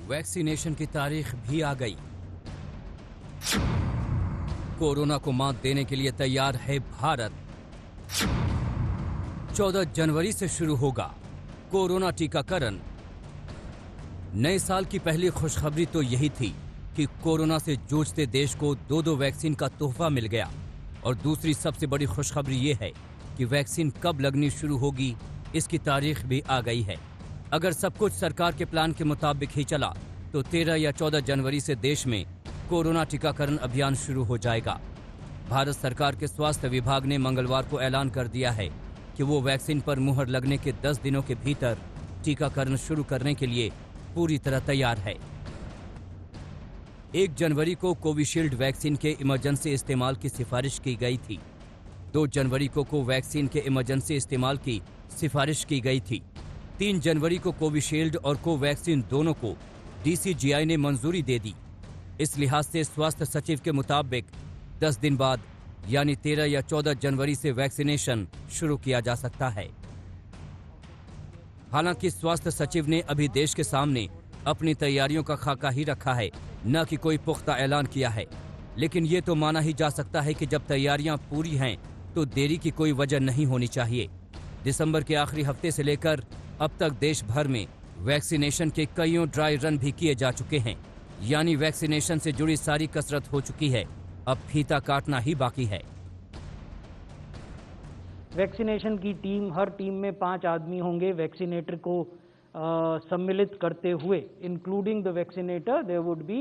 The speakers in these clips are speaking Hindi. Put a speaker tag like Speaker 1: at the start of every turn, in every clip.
Speaker 1: वैक्सीनेशन की तारीख भी आ गई। कोरोना को मात देने के लिए तैयार है भारत। 14 जनवरी से शुरू होगा कोरोना टीकाकरण। नए साल की पहली खुशखबरी तो यही थी कि कोरोना से जूझते देश को 2 वैक्सीन का तोहफा मिल गया। और दूसरी सबसे बड़ी खुशखबरी ये है कि वैक्सीन कब लगनी शुरू होगी, इसकी तारीख भी आ गई है। अगर सब कुछ सरकार के प्लान के मुताबिक ही चला तो 13 या 14 जनवरी से देश में कोरोना टीकाकरण अभियान शुरू हो जाएगा। भारत सरकार के स्वास्थ्य विभाग ने मंगलवार को ऐलान कर दिया है कि वो वैक्सीन पर मुहर लगने के 10 दिनों के भीतर टीकाकरण शुरू करने के लिए पूरी तरह तैयार है। 1 जनवरी को कोविशील्ड वैक्सीन के इमरजेंसी इस्तेमाल की सिफारिश की गई थी। 2 जनवरी को कोवैक्सीन के इमरजेंसी इस्तेमाल की सिफारिश की गई थी। 3 जनवरी को कोविशील्ड और कोवैक्सीन दोनों को DCGI ने मंजूरी दे दी। इस लिहाज से स्वास्थ्य सचिव के मुताबिक 10 दिन बाद यानी 13 या 14 जनवरी से वैक्सीनेशन शुरू किया जा सकता है। हालांकि स्वास्थ्य सचिव ने अभी देश के सामने अपनी तैयारियों का खाका ही रखा है, न कि कोई पुख्ता ऐलान किया है। लेकिन ये तो माना ही जा सकता है कि जब तैयारियां पूरी हैं तो देरी की कोई वजह नहीं होनी चाहिए। दिसंबर के आखिरी हफ्ते से लेकर अब तक देश भर में वैक्सीनेशन के कईयों ड्राई रन भी किए जा चुके हैं, यानी वैक्सीनेशन से जुड़ी सारी कसरत हो चुकी है। अब फीता काटना ही बाकी है।
Speaker 2: वैक्सीनेशन की टीम, हर टीम में 5 आदमी होंगे वैक्सीनेटर को सम्मिलित करते हुए। Including the vaccinator there would be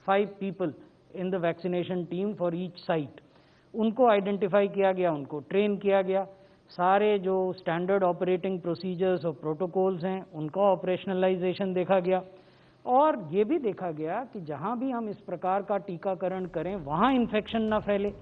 Speaker 2: 5 people in the vaccination team for each site. उनको आइडेंटिफाई किया गया, उनको ट्रेन किया गया। सारे जो स्टैंडर्ड ऑपरेटिंग प्रोसीजर्स और प्रोटोकॉल्स हैं उनका ऑपरेशनलाइजेशन देखा गया। और ये भी देखा गया कि जहां भी हम इस प्रकार का टीकाकरण करें वहां इन्फेक्शन ना फैले।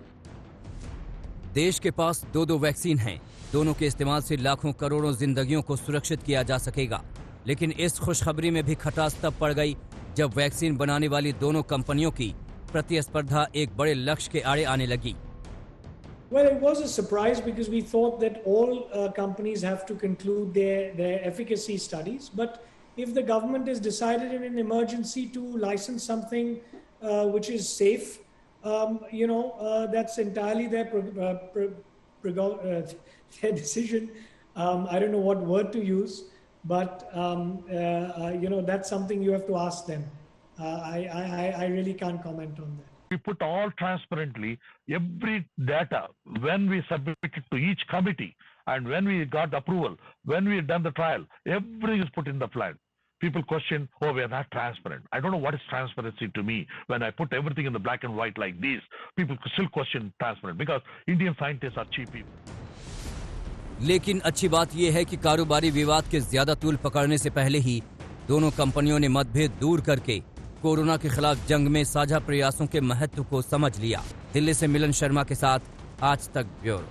Speaker 1: देश के पास 2 वैक्सीन हैं। दोनों के इस्तेमाल से लाखों करोड़ों जिंदगियों को सुरक्षित किया जा सकेगा। लेकिन इस खुशखबरी में भी खटास तब पड़ गई जब वैक्सीन बनाने वाली दोनों कंपनियों की प्रतिस्पर्धा एक बड़े लक्ष्य के आड़े आने लगी।
Speaker 3: Well, it was a surprise because we thought that all companies have to conclude their efficacy studies. But if the government has decided in an emergency to license something which is safe, that's entirely their decision. I don't know what word to use, but that's something you have to ask them. I really can't comment on that.
Speaker 4: We put all transparently every data when we submitted to each committee and when we got approval, when we done the trial, everything is put in the plan. People question, oh, we are not transparent. I don't know what is transparency to me. When I put everything in the black and white like this, people still question transparent because Indian scientists are cheap people.
Speaker 1: लेकिन अच्छी बात यह है कि कारोबारी विवाद के ज्यादा तूल पकड़ने से पहले ही दोनों कंपनियों ने मतभेद दूर करके कोरोना के खिलाफ जंग में साझा प्रयासों के महत्व को समझ लिया। दिल्ली से मिलन शर्मा के साथ आज तक ब्यूरो।